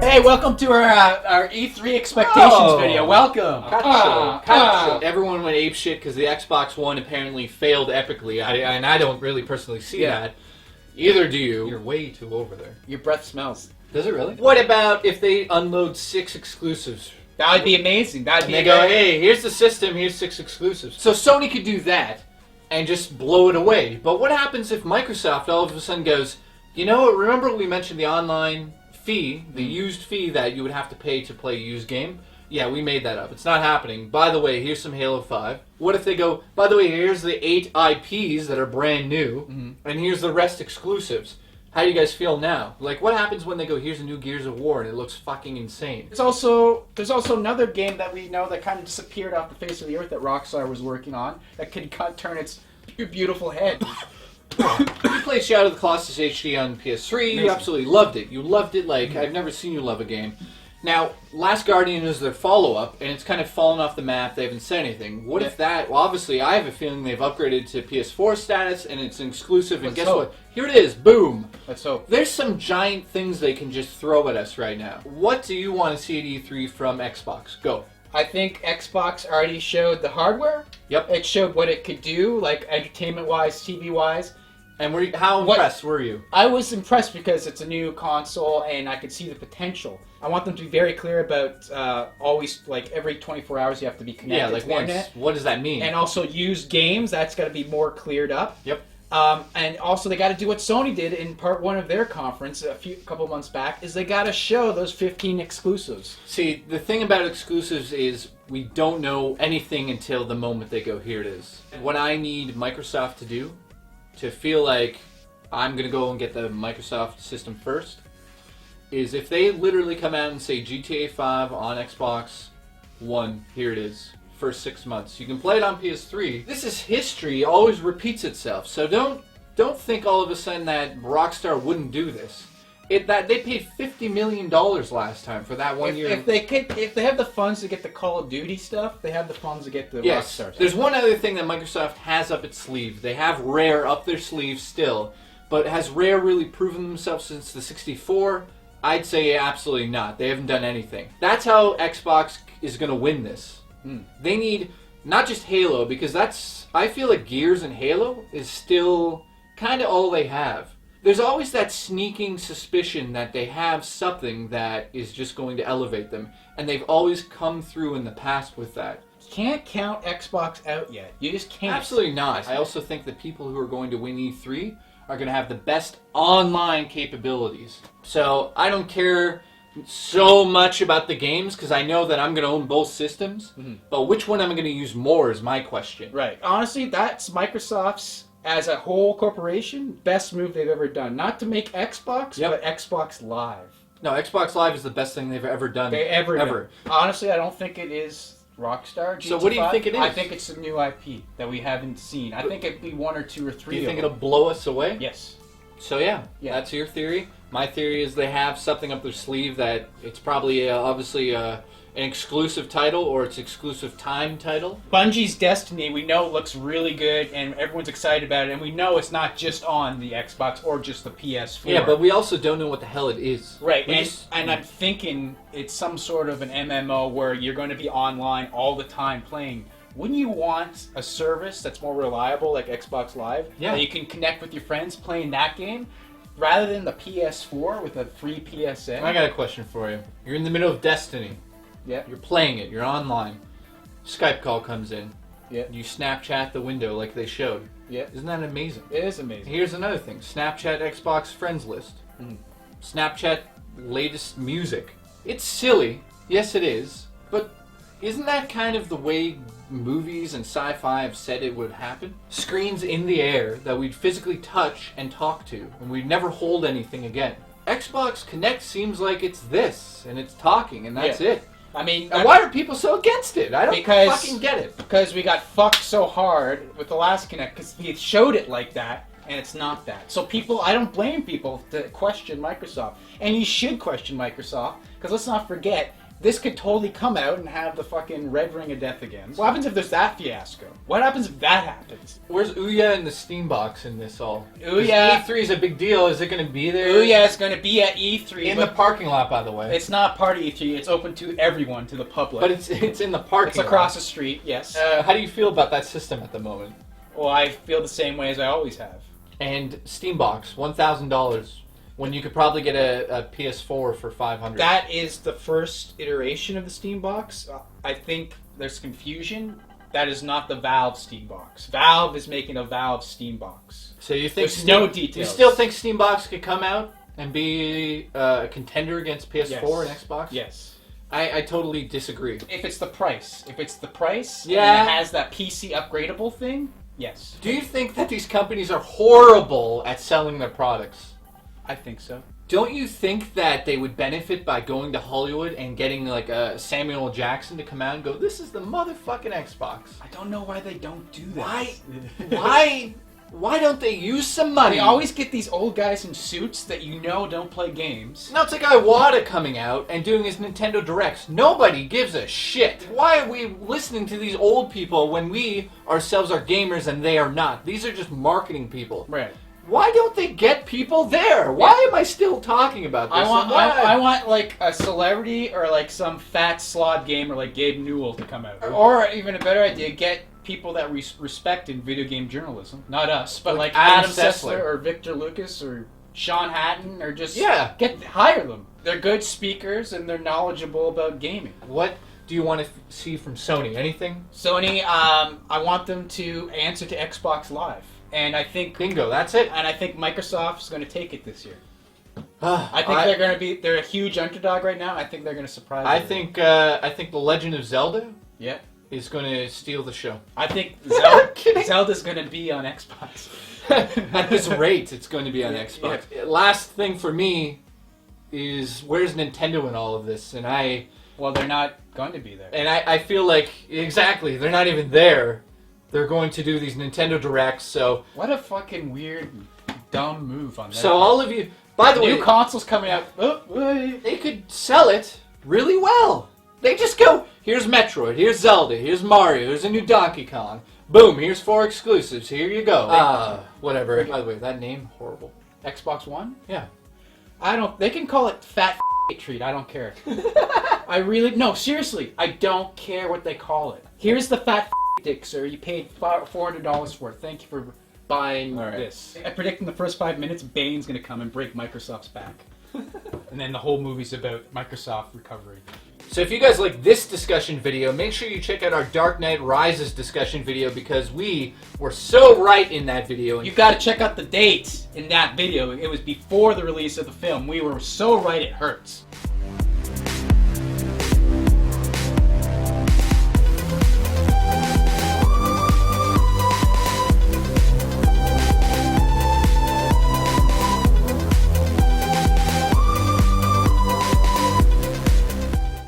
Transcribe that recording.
Hey, welcome to our E3 expectations video. Welcome. Everyone went apeshit because the Xbox One apparently failed epically, and I don't really personally see that. Either do you. You're way too over there. Your breath smells. Does it really? What about if they unload 6 exclusives? That would be amazing. And they go, hey, here's the system, here's 6 exclusives. So Sony could do that and just blow it away. But what happens if Microsoft all of a sudden goes, you know, remember we mentioned the online fee, the used fee that you would have to pay to play a used game? Yeah, we made that up. It's not happening. By the way, here's some Halo 5. What if they go, by the way, here's the 8 IPs that are brand new, and here's the rest exclusives. How do you guys feel now? Like, what happens when they go, here's a new Gears of War, and it looks fucking insane? There's also another game that we know that kind of disappeared off the face of the earth that Rockstar was working on that could turn its beautiful head. You played Shadow of the Colossus HD on PS3. Amazing. You absolutely loved it. You loved it like I've never seen you love a game. Now, Last Guardian is their follow-up, and it's kind of fallen off the map. They haven't said anything. What if that... Well, obviously, I have a feeling they've upgraded to PS4 status, and it's an exclusive, and guess what? Here it is. Boom. Let's hope. There's some giant things they can just throw at us right now. What do you want to see at E3 from Xbox? Go. I think Xbox already showed the hardware. Yep. It showed what it could do, like entertainment-wise, TV-wise. And how impressed were you? I was impressed because it's a new console and I could see the potential. I want them to be very clear about always, like, every 24 hours you have to be connected to the internet. What does that mean? And also used games, that's got to be more cleared up. Yep. And also they got to do what Sony did in part 1 of their conference a couple months back, is they got to show those 15 exclusives. See, the thing about exclusives is we don't know anything until the moment they go, here it is. What I need Microsoft to do to feel like I'm going to go and get the Microsoft system first is if they literally come out and say GTA 5 on Xbox One, here it is, first 6 months. You can play it on PS3. This is history, it always repeats itself. So don't think all of a sudden that Rockstar wouldn't do this. They paid $50 million last time for that 1 year. If they have the funds to get the Call of Duty stuff, they have the funds to get the Rockstar stuff. There's one other thing that Microsoft has up its sleeve. They have Rare up their sleeve still, but has Rare really proven themselves since the 64? I'd say absolutely not. They haven't done anything. That's how Xbox is going to win this. They need not just Halo, because I feel like Gears and Halo is still kind of all they have. There's always that sneaking suspicion that they have something that is just going to elevate them, and they've always come through in the past with that. You can't count Xbox out yet. You just can't. Absolutely not. I also think the people who are going to win E3 are going to have the best online capabilities. So I don't care so much about the games, because I know that I'm going to own both systems, but which one am I going to use more is my question. Right. Honestly, that's Microsoft's, as a whole corporation, best move they've ever done. Not to make Xbox, but Xbox Live. No, Xbox Live is the best thing they've ever done. Ever. Honestly, I don't think it is Rockstar. So what do you think it is? I think it's a new IP that we haven't seen. I think it'd be 1 or 2 or 3. Do you think it'll blow us away? Yes. So yeah, that's your theory. My theory is they have something up their sleeve that it's probably obviously an exclusive title, or it's exclusive time title. Bungie's Destiny, we know, looks really good, and everyone's excited about it, and we know it's not just on the Xbox or just the PS4. Yeah, but we also don't know what the hell it is. Right, and I'm thinking it's some sort of an MMO where you're going to be online all the time playing. Wouldn't you want a service that's more reliable, like Xbox Live, that you can connect with your friends playing that game, rather than the PS4 with a free PSN? I got a question for you. You're in the middle of Destiny. Yeah. You're playing it. You're online. Skype call comes in. Yeah. You Snapchat the window like they showed. Yeah. Isn't that amazing? It is amazing. Here's another thing. Snapchat Xbox friends list. Snapchat latest music. It's silly. Yes, it is. But isn't that kind of the way movies and sci-fi have said it would happen? Screens in the air that we'd physically touch and talk to, and we'd never hold anything again. Xbox Connect seems like it's this, and it's talking, and that's it. I mean, why are people so against it? I don't fucking get it. Because we got fucked so hard with the last Connect, because we showed it like that, and it's not that. So I don't blame people to question Microsoft. And you should question Microsoft, because let's not forget, This could totally come out and have the fucking red ring of death again. What happens if there's that fiasco? What happens if that happens? Where's Ouya and the Steam box in this all? Ouya. E3 is a big deal. Is it going to be there? Ouya is going to be at E3. In the parking lot, by the way. It's not part of E3. It's open to everyone, to the public. But it's in the parking lot. It's across the street, yes. How do you feel about that system at the moment? Well, I feel the same way as I always have. And Steam box, $1,000. When you could probably get a PS4 for $500. That is the first iteration of the Steam box. I think there's confusion. That is not the Valve Steam box. Valve is making a Valve Steam box. So you think there's no details. You still think Steam box could come out and be a contender against PS4 and Xbox? Yes. I totally disagree. If it's the price. If it's the price yeah. and it has that PC upgradable thing, yes. Do you think that these companies are horrible at selling their products? I think so. Don't you think that they would benefit by going to Hollywood and getting like a Samuel L. Jackson to come out and go, "This is the motherfucking Xbox"? I don't know why they don't do that. Why don't they use some money? They always get these old guys in suits that you know don't play games. Now it's like Iwata coming out and doing his Nintendo Directs. Nobody gives a shit. Why are we listening to these old people when we ourselves are gamers and they are not? These are just marketing people. Right. Why don't they get people there? Why am I still talking about this? I want like a celebrity or like some fat slot gamer like Gabe Newell to come out. Or even a better idea, get people that respect in video game journalism. Not us, but like Adam Sessler or Victor Lucas or Sean Hatton or just hire them. They're good speakers and they're knowledgeable about gaming. What do you want to see from Sony? Anything? Sony, I want them to answer to Xbox Live. And I think bingo, that's it. And I think Microsoft's going to take it this year. I think they're a huge underdog right now. I think they're going to surprise. I think The Legend of Zelda is going to steal the show. I think Zelda's going to be on Xbox. At this rate, it's going to be on Xbox. Yeah. Last thing for me is where's Nintendo in all of this? And well, they're not going to be there. And I feel like exactly they're not even there. They're going to do these Nintendo Directs, so... What a fucking weird, dumb move on that. So all of you... By the way... New consoles coming out... They could sell it really well. They just go, here's Metroid, here's Zelda, here's Mario, here's a new Donkey Kong. Boom, here's 4 exclusives, here you go. Whatever. By the way, that name, horrible. Xbox One? Yeah. They can call it fat treat, I don't care. No, seriously, I don't care what they call it. Here's the fat dick, sir. You paid $400 for it. Thank you for buying this. I predict in the first 5 minutes, Bane's going to come and break Microsoft's back. And then the whole movie's about Microsoft recovery. So if you guys like this discussion video, make sure you check out our Dark Knight Rises discussion video because we were so right in that video. You got to check out the dates in that video. It was before the release of the film. We were so right it hurts.